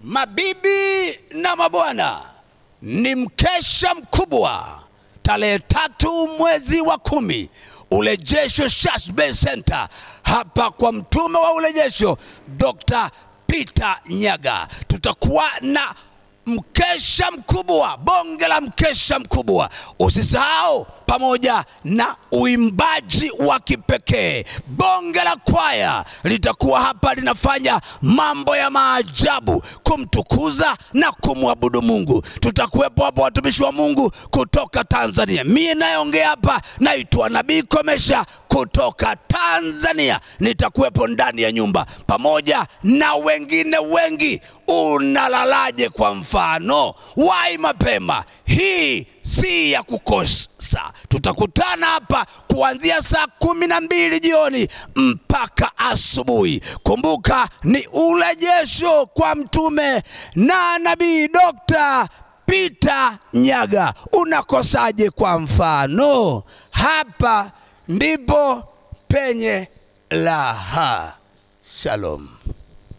Mabibi na mabwana, ni mkesha mkubwa tarehe 3 mwezi wa 10, Urejesho Church Bay Center, hapa kwa mtume wa urejesho Dr. Peter Nyaga. Tutakuwa na mkesha mkubwa, bonge la mkesha mkubwa. Usisahau, pamoja na uimbaji wa kipekee. Bonge la kwaya litakuwa hapa linafanya mambo ya maajabu kumtukuza na kumwabudu Mungu. Tutakuwepo hapo watumishi wa Mungu kutoka Tanzania. Mimi nayeongea hapa naitwa Nabii Komesha kutoka Tanzania. Nitakuwepo ndani ya nyumba pamoja na wengine wengi. Unalalaje kwa mfano? Wahi mapema, hii si ya kukosa. Tutakutana hapa kuanzia saa 12 jioni mpaka asubuhi. Kumbuka, ni urejesho kwa mtume na nabii Dr. Peter Nyaga. Unakosaje kwa mfano? Hapa ndipo penye raha. Shalom.